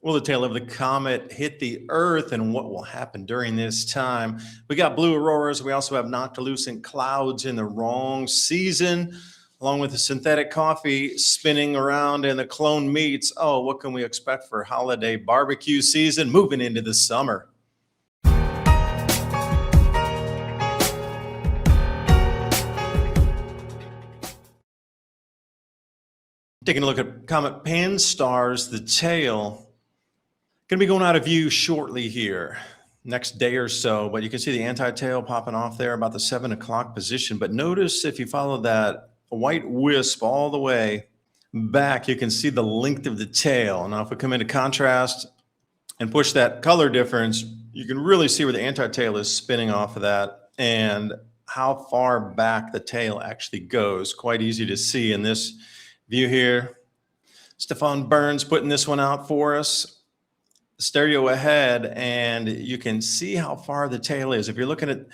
Will the tail of the comet hit the Earth, and what will happen during this time? We got blue auroras. We also have noctilucent clouds in the wrong season, along with the synthetic coffee spinning around and the clone meats. Oh, what can we expect for holiday barbecue season moving into the summer? Taking a look at Comet Pan-STARRS, the tail. Going to be going out of view shortly here, next day or so, but you can see the anti-tail popping off there about the 7 o'clock position. But notice if you follow that white wisp all the way back, you can see the length of the tail. Now, if we come into contrast and push that color difference, you can really see where the anti-tail is spinning off of that and how far back the tail actually goes. Quite easy to see in this view here. Stefan Burns putting this one out for us. Stereo ahead, and you can see how far the tail is. If you're looking at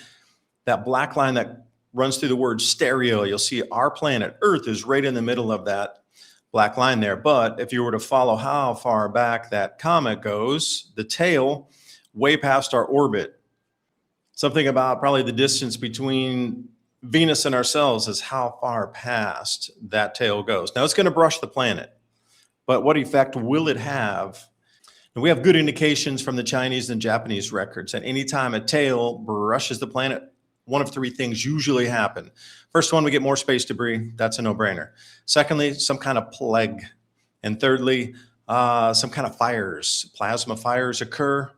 that black line that runs through the word stereo, you'll see our planet Earth is right in the middle of that black line there. But if you were to follow how far back that comet goes, the tail way past our orbit, something about probably the distance between Venus and ourselves is how far past that tail goes. Now it's going to brush the planet, but what effect will it have? And we have good indications from the Chinese and Japanese records that anytime a tail brushes the planet, one of three things usually happen. First one, we get more space debris. That's a no-brainer. Secondly, some kind of plague. And thirdly, some kind of fires. Plasma fires occur.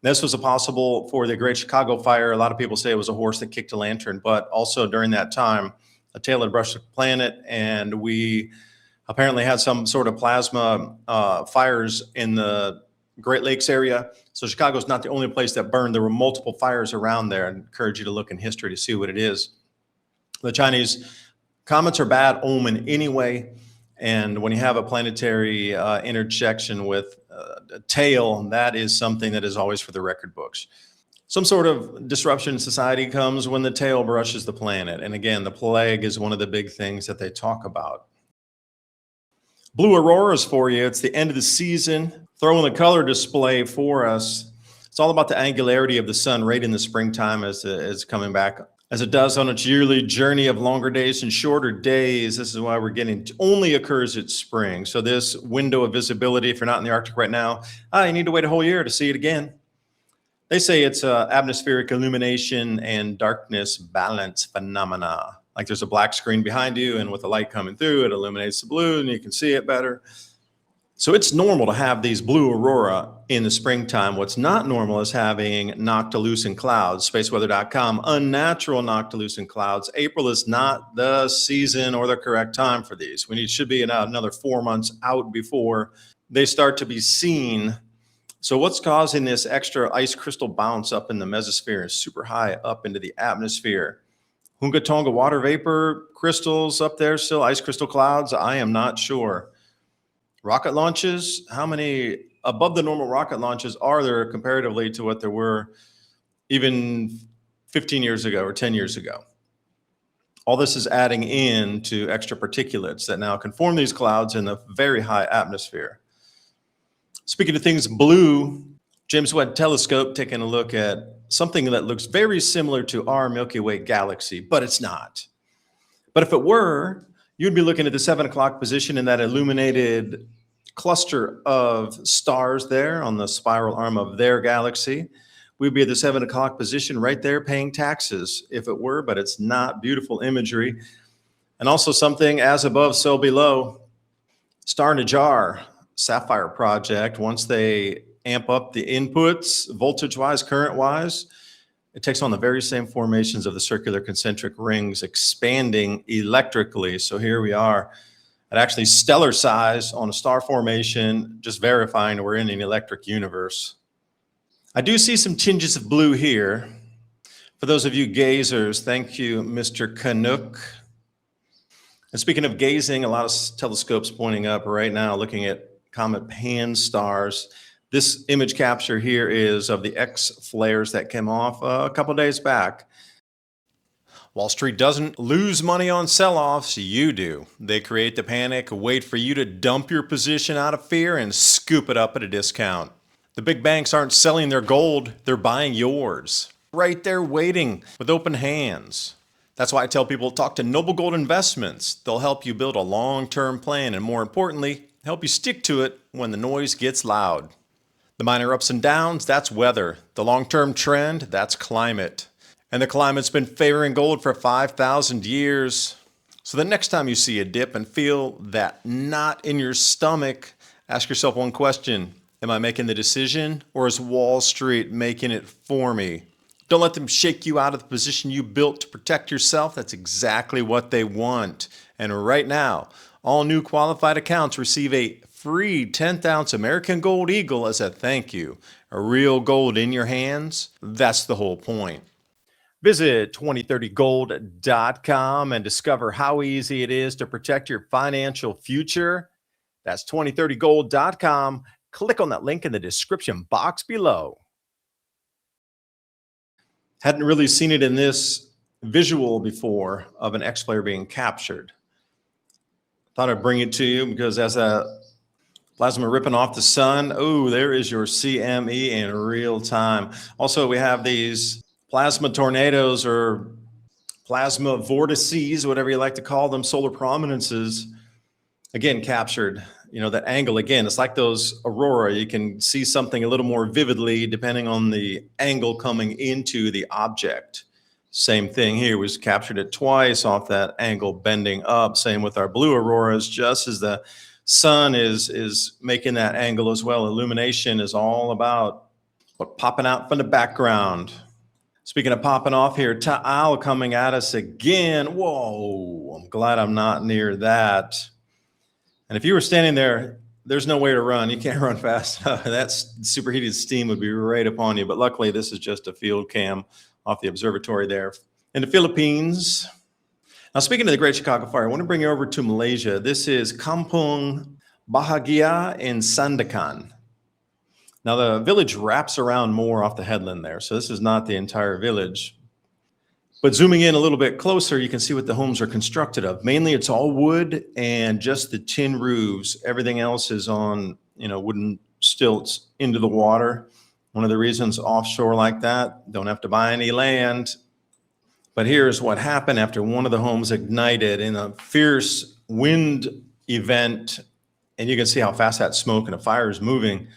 This was possible for the Great Chicago Fire. A lot of people say it was a horse that kicked a lantern, but also during that time, a tail had brushed the planet, and we apparently had some sort of plasma fires in the Great Lakes area. So Chicago's not the only place that burned. There were multiple fires around there. I encourage you to look in history to see what it is. The Chinese comets are bad omen anyway. And when you have a planetary interjection with a tail, that is something that is always for the record books. Some sort of disruption in society comes when the tail brushes the planet. And again, the plague is one of the big things that they talk about. Blue auroras for you. It's the end of the season. Throwing the color display for us. It's all about the angularity of the sun right in the springtime as it's coming back, as it does on its yearly journey of longer days and shorter days. This is why we're getting only occurs at spring. So this window of visibility, if you're not in the Arctic right now, you need to wait a whole year to see it again. They say it's atmospheric illumination and darkness balance phenomena. Like there's a black screen behind you, and with the light coming through, it illuminates the blue and you can see it better. So it's normal to have these blue aurora in the springtime. What's not normal is having noctilucent clouds. Spaceweather.com, unnatural noctilucent clouds. April is not the season or the correct time for these. Should be another 4 months out before they start to be seen. So what's causing this extra ice crystal bounce up in the mesosphere and super high up into the atmosphere? Hunga Tonga water vapor crystals up there still, ice crystal clouds? I am not sure. Rocket launches, how many above the normal rocket launches are there comparatively to what there were even 15 years ago or 10 years ago? All this is adding in to extra particulates that now can form these clouds in the very high atmosphere. Speaking of things blue, James Webb Telescope taking a look at something that looks very similar to our Milky Way galaxy, but it's not. But if it were, you'd be looking at the 7 o'clock position in that illuminated cluster of stars there on the spiral arm of their galaxy. We'd be at the 7 o'clock position right there paying taxes if it were, but it's not. Beautiful imagery. And also something as above, so below. Star in a Jar, Sapphire Project. Once they amp up the inputs, voltage-wise, current-wise, it takes on the very same formations of the circular concentric rings, expanding electrically. So here we are at actually stellar size on a star formation, just verifying we're in an electric universe. I do see some tinges of blue here. For those of you gazers, thank you, Mr. Canuck. And speaking of gazing, a lot of telescopes pointing up right now, looking at Comet Pan-STARRS. This image capture here is of the X flares that came off a couple days back. Wall Street doesn't lose money on sell-offs, you do. They create the panic, wait for you to dump your position out of fear and scoop it up at a discount. The big banks aren't selling their gold, they're buying yours. Right there waiting with open hands. That's why I tell people talk to Noble Gold Investments. They'll help you build a long-term plan and more importantly, help you stick to it when the noise gets loud. The minor ups and downs, that's weather. The long-term trend, that's climate. And the climate's been favoring gold for 5,000 years. So the next time you see a dip and feel that knot in your stomach, ask yourself one question. Am I making the decision or is Wall Street making it for me? Don't let them shake you out of the position you built to protect yourself. That's exactly what they want. And right now, all new qualified accounts receive a free 10th ounce American Gold Eagle as a thank you. A real gold in your hands, that's the whole point. Visit 2030gold.com and discover how easy it is to protect your financial future. That's 2030gold.com. Click on that link in the description box below. Hadn't really seen it in this visual before of an X-flare being captured. Thought I'd bring it to you because as a plasma ripping off the sun, oh, there is your CME in real time. Also, we have these plasma tornadoes or plasma vortices, whatever you like to call them, solar prominences, again, captured. You know, that angle, again, it's like those aurora. You can see something a little more vividly depending on the angle coming into the object. Same thing here, was captured it twice off that angle bending up. Same with our blue auroras, just as the sun is making that angle as well. Illumination is all about what popping out from the background. Speaking of popping off here, tidal coming at us again. Whoa, I'm glad I'm not near that. And if you were standing there, there's no way to run. You can't run fast enough. That superheated steam would be right upon you. But luckily, this is just a field cam off the observatory there in the Philippines. Now, speaking of the Great Chicago Fire, I want to bring you over to Malaysia. This is Kampung Bahagia in Sandakan. Now, the village wraps around more off the headland there, so this is not the entire village. But zooming in a little bit closer, you can see what the homes are constructed of. Mainly, it's all wood and just the tin roofs. Everything else is on, wooden stilts into the water. One of the reasons offshore like that, don't have to buy any land. But here's what happened after one of the homes ignited in a fierce wind event. And you can see how fast that smoke and the fire is moving.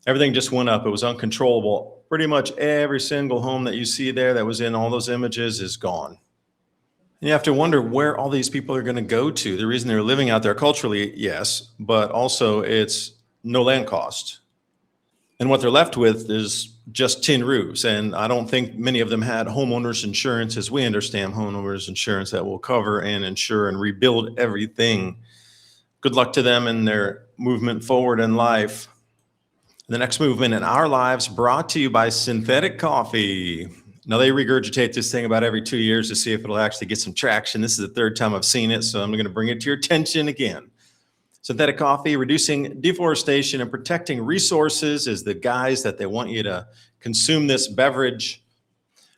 Everything just went up. It was uncontrollable. Pretty much every single home that you see there that was in all those images is gone. And you have to wonder where all these people are going to go to. The reason they're living out there culturally, yes, but also it's no land cost. And what they're left with is just tin roofs. And I don't think many of them had homeowners insurance as we understand homeowners insurance that will cover and insure and rebuild everything. Good luck to them in their movement forward in life. The next movement in our lives brought to you by Synthetic Coffee. Now, they regurgitate this thing about every 2 years to see if it'll actually get some traction. This is the third time I've seen it, so I'm going to bring it to your attention again. Synthetic Coffee, reducing deforestation and protecting resources is the guise that they want you to consume this beverage.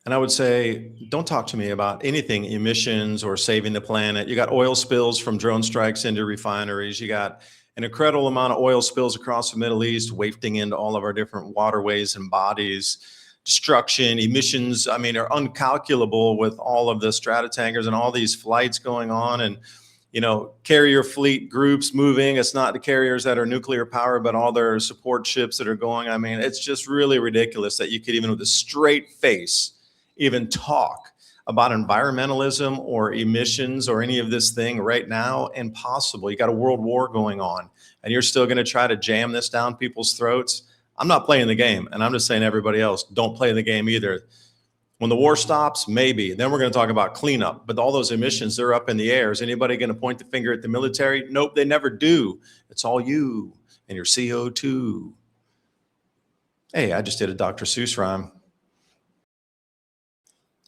And I would say, don't talk to me about anything emissions or saving the planet. You got oil spills from drone strikes into refineries. You got an incredible amount of oil spills across the Middle East, wafting into all of our different waterways and bodies. Destruction, emissions, are uncalculable with all of the stratotankers and all these flights going on and, carrier fleet groups moving. It's not the carriers that are nuclear powered, but all their support ships that are going. It's just really ridiculous that you could even with a straight face even talk about environmentalism or emissions or any of this thing right now. Impossible. You got a world war going on and you're still going to try to jam this down people's throats. I'm not playing the game, and I'm just saying everybody else don't play the game either. When the war stops, maybe then we're going to talk about cleanup, but all those emissions, they're up in the air. Is anybody going to point the finger at the military? Nope, they never do. It's all you and your CO2. Hey, I just did a Dr. Seuss rhyme.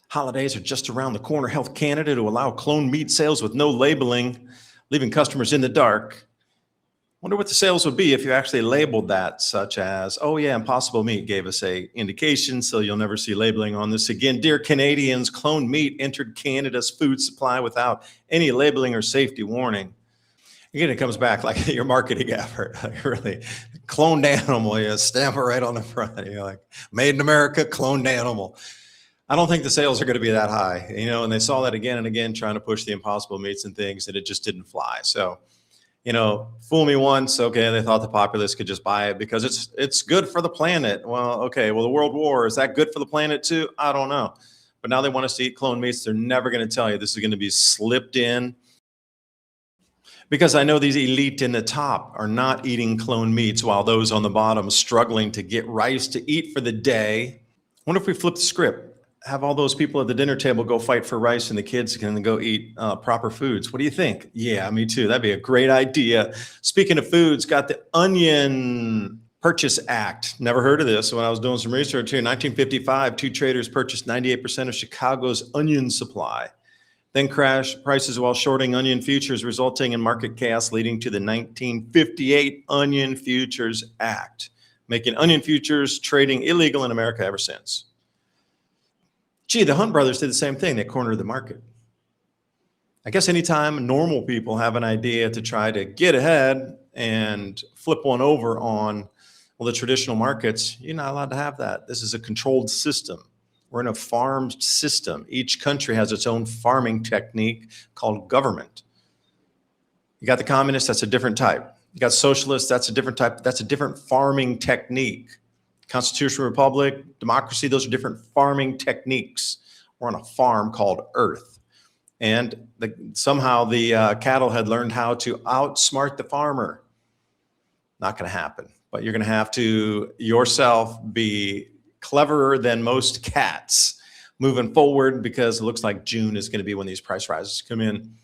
Holidays are just around the corner. Health Canada to allow cloned meat sales with no labeling, leaving customers in the dark. Wonder what the sales would be if you actually labeled that, such as, oh yeah, Impossible Meat gave us a indication, so you'll never see labeling on this again. Dear Canadians, cloned meat entered Canada's food supply without any labeling or safety warning. Again, it comes back like your marketing effort, like really cloned animal, you stamp it right on the front. You're like, made in America, cloned animal. I don't think the sales are going to be that high, and they saw that again and again, trying to push the Impossible Meats and things, and it just didn't fly. So, fool me once, okay, they thought the populace could just buy it because it's good for the planet. Well, okay, well, the World War, is that good for the planet too? I don't know. But now they want us to eat cloned meats. They're never going to tell you this is going to be slipped in, because I know these elite in the top are not eating cloned meats while those on the bottom are struggling to get rice to eat for the day. Wonder if we flip the script, have all those people at the dinner table go fight for rice and the kids can go eat proper foods. What do you think? Yeah, me too. That'd be a great idea. Speaking of foods, got the Onion Purchase Act. Never heard of this. When I was doing some research here, in 1955, two traders purchased 98% of Chicago's onion supply. Then crashed prices while shorting onion futures, resulting in market chaos, leading to the 1958 Onion Futures Act, making onion futures trading illegal in America ever since. Gee, the Hunt brothers did the same thing. They cornered the market. I guess anytime normal people have an idea to try to get ahead and flip one over on, well, the traditional markets, you're not allowed to have that. This is a controlled system. We're in a farmed system. Each country has its own farming technique called government. You got the communists, that's a different type. You got socialists, that's a different type. That's a different farming technique. Constitutional republic, democracy, those are different farming techniques. We're on a farm called Earth. And somehow the cattle had learned how to outsmart the farmer. Not going to happen. But you're going to have to yourself be cleverer than most cats moving forward, because it looks like June is going to be when these price rises come in.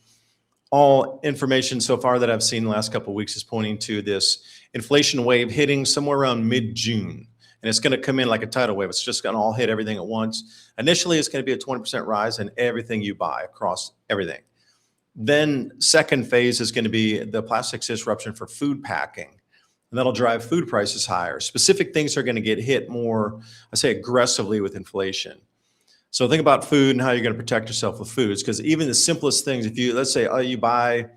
All information so far that I've seen the last couple of weeks is pointing to this inflation wave hitting somewhere around mid-June. And it's going to come in like a tidal wave. It's just going to all hit everything at once. Initially, it's going to be a 20% rise in everything you buy across everything. Then second phase is going to be the plastics disruption for food packing. And that'll drive food prices higher. Specific things are going to get hit more, I say, aggressively with inflation. So think about food and how you're going to protect yourself with foods, because even the simplest things, if you, let's say, you buy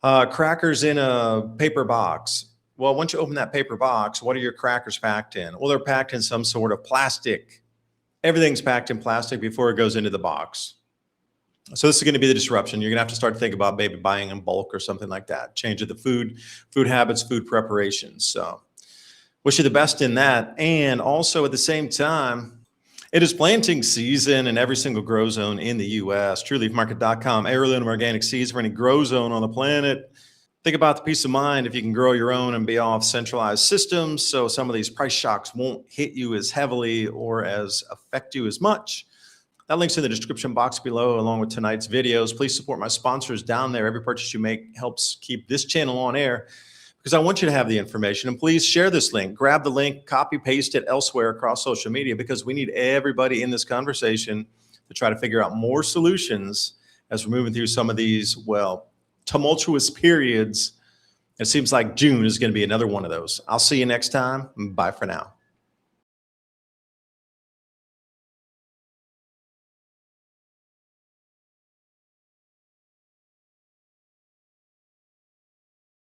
crackers in a paper box. Well, once you open that paper box, what are your crackers packed in? Well, they're packed in some sort of plastic. Everything's packed in plastic before it goes into the box. So this is going to be the disruption. You're going to have to start to think about maybe buying in bulk or something like that. Change of the food habits, food preparations. So wish you the best in that. And also at the same time, it is planting season in every single grow zone in the U.S. TrueLeafMarket.com, heirloom organic seeds for any grow zone on the planet. Think about the peace of mind if you can grow your own and be off centralized systems, so some of these price shocks won't hit you as heavily or as affect you as much. That link's in the description box below, along with tonight's videos. Please support my sponsors down there. Every purchase you make helps keep this channel on air, because I want you to have the information. And please share this link. Grab the link, copy, paste it elsewhere across social media, because we need everybody in this conversation to try to figure out more solutions as we're moving through some of these, well, tumultuous periods. It seems like June is going to be another one of those. I'll see you next time. Bye for now.